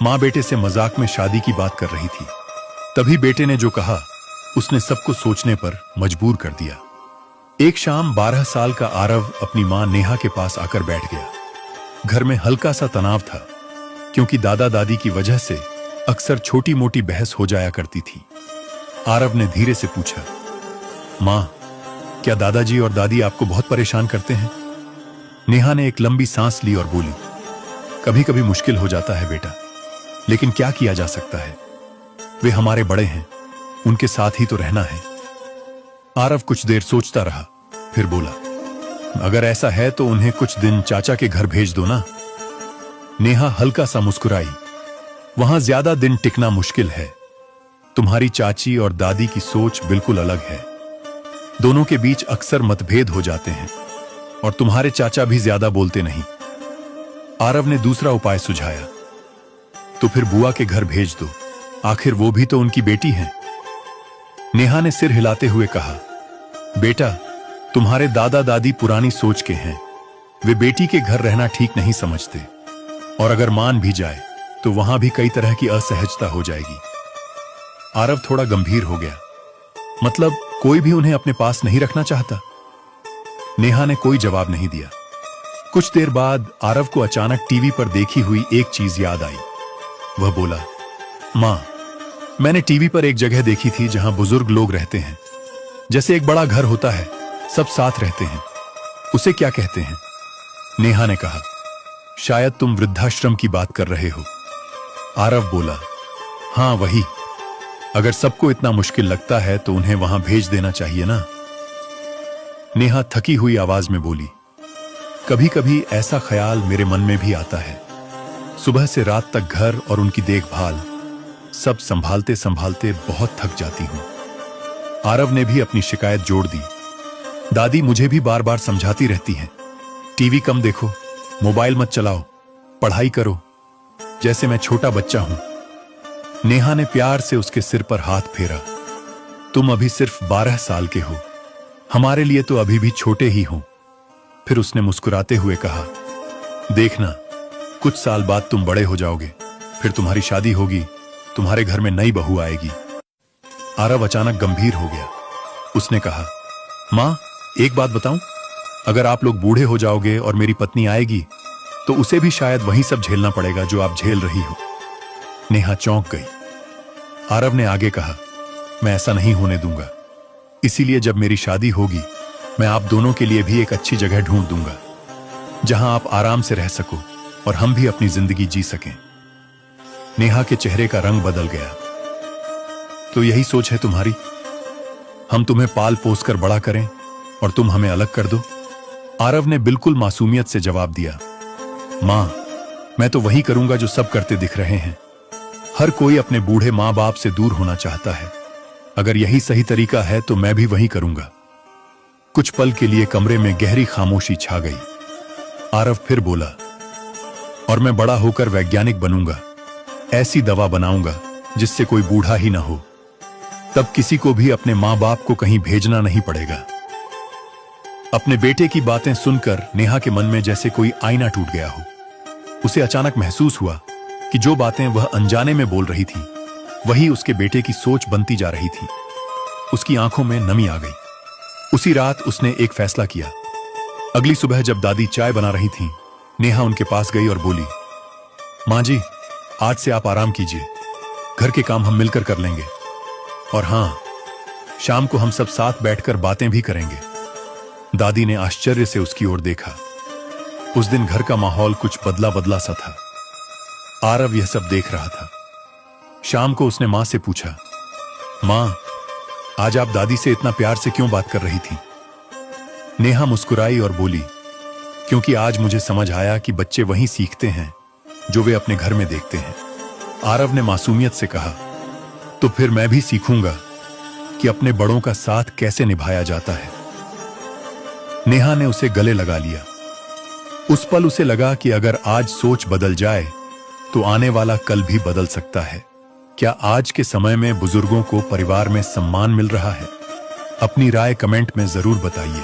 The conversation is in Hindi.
माँ बेटे से मजाक में शादी की बात कर रही थी। तभी बेटे ने जो कहा उसने सबको सोचने पर मजबूर कर दिया। एक शाम 12 साल का आरव अपनी माँ नेहा के पास आकर बैठ गया। घर में हल्का सा तनाव था, क्योंकि दादा दादी की वजह से अक्सर छोटी मोटी बहस हो जाया करती थी। आरव ने धीरे से पूछा, माँ, क्या दादाजी और दादी आपको बहुत परेशान करते हैं? नेहा ने एक लंबी सांस ली और बोली, कभी कभी मुश्किल हो जाता है बेटा, लेकिन क्या किया जा सकता है। वे हमारे बड़े हैं, उनके साथ ही तो रहना है। आरव कुछ देर सोचता रहा, फिर बोला, अगर ऐसा है तो उन्हें कुछ दिन चाचा के घर भेज दो ना। नेहा हल्का सा मुस्कुराई, वहां ज्यादा दिन टिकना मुश्किल है। तुम्हारी चाची और दादी की सोच बिल्कुल अलग है। दोनों के बीच अक्सर मतभेद हो जाते हैं, और तुम्हारे चाचा भी ज्यादा बोलते नहीं। आरव ने दूसरा उपाय सुझाया, तो फिर बुआ के घर भेज दो, आखिर वो भी तो उनकी बेटी हैं। नेहा ने सिर हिलाते हुए कहा, बेटा, तुम्हारे दादा दादी पुरानी सोच के हैं। वे बेटी के घर रहना ठीक नहीं समझते, और अगर मान भी जाए तो वहां भी कई तरह की असहजता हो जाएगी। आरव थोड़ा गंभीर हो गया, मतलब कोई भी उन्हें अपने पास नहीं रखना चाहता? नेहा ने कोई जवाब नहीं दिया। कुछ देर बाद आरव को अचानक टीवी पर देखी हुई एक चीज याद आई। वह बोला, मां, मैंने टीवी पर एक जगह देखी थी जहां बुजुर्ग लोग रहते हैं, जैसे एक बड़ा घर होता है, सब साथ रहते हैं। उसे क्या कहते हैं? नेहा ने कहा, शायद तुम वृद्धाश्रम की बात कर रहे हो। आरव बोला, हां वही। अगर सबको इतना मुश्किल लगता है तो उन्हें वहां भेज देना चाहिए ना। नेहा थकी हुई आवाज में बोली, कभी कभी ऐसा ख्याल मेरे मन में भी आता है। सुबह से रात तक घर और उनकी देखभाल सब संभालते संभालते बहुत थक जाती हूं। आरव ने भी अपनी शिकायत जोड़ दी, दादी मुझे भी बार बार समझाती रहती हैं, टीवी कम देखो, मोबाइल मत चलाओ, पढ़ाई करो, जैसे मैं छोटा बच्चा हूं। नेहा ने प्यार से उसके सिर पर हाथ फेरा, तुम अभी सिर्फ 12 साल के हो, हमारे लिए तो अभी भी छोटे ही हो। फिर उसने मुस्कुराते हुए कहा, देखना, कुछ साल बाद तुम बड़े हो जाओगे, फिर तुम्हारी शादी होगी, तुम्हारे घर में नई बहू आएगी। आरव अचानक गंभीर हो गया। उसने कहा, मां, एक बात बताऊं, अगर आप लोग बूढ़े हो जाओगे और मेरी पत्नी आएगी तो उसे भी शायद वही सब झेलना पड़ेगा जो आप झेल रही हो। नेहा चौंक गई। आरव ने आगे कहा, मैं ऐसा नहीं होने दूंगा, इसीलिए जब मेरी शादी होगी मैं आप दोनों के लिए भी एक अच्छी जगह ढूंढ दूंगा, जहां आप आराम से रह सको और हम भी अपनी जिंदगी जी सकें। नेहा के चेहरे का रंग बदल गया। तो यही सोच है तुम्हारी? हम तुम्हें पाल पोस कर बड़ा करें और तुम हमें अलग कर दो? आरव ने बिल्कुल मासूमियत से जवाब दिया, मां, मैं तो वही करूंगा जो सब करते दिख रहे हैं। हर कोई अपने बूढ़े मां बाप से दूर होना चाहता है। अगर यही सही तरीका है तो मैं भी वही करूंगा। कुछ पल के लिए कमरे में गहरी खामोशी छा गई। आरव फिर बोला, और मैं बड़ा होकर वैज्ञानिक बनूंगा, ऐसी दवा बनाऊंगा जिससे कोई बूढ़ा ही ना हो। तब किसी को भी अपने मां बाप को कहीं भेजना नहीं पड़ेगा। अपने बेटे की बातें सुनकर नेहा के मन में जैसे कोई आईना टूट गया हो। उसे अचानक महसूस हुआ कि जो बातें वह अनजाने में बोल रही थी वही उसके बेटे की सोच बनती जा रही थी। उसकी आंखों में नमी आ गई। उसी रात उसने एक फैसला किया। अगली सुबह जब दादी चाय बना रही थीं, नेहा उनके पास गई और बोली, मां जी, आज से आप आराम कीजिए, घर के काम हम मिलकर कर लेंगे, और हां, शाम को हम सब साथ बैठकर बातें भी करेंगे। दादी ने आश्चर्य से उसकी ओर देखा। उस दिन घर का माहौल कुछ बदला बदला सा था। आरव यह सब देख रहा था। शाम को उसने मां से पूछा, मां, आज आप दादी से इतना प्यार से क्यों बात कर रही थी? नेहा मुस्कुराई और बोली, क्योंकि आज मुझे समझ आया कि बच्चे वही सीखते हैं जो वे अपने घर में देखते हैं। आरव ने मासूमियत से कहा, तो फिर मैं भी सीखूंगा कि अपने बड़ों का साथ कैसे निभाया जाता है। नेहा ने उसे गले लगा लिया। उस पल उसे लगा कि अगर आज सोच बदल जाए तो आने वाला कल भी बदल सकता है। क्या आज के समय में बुजुर्गों को परिवार में सम्मान मिल रहा है? अपनी राय कमेंट में जरूर बताइए।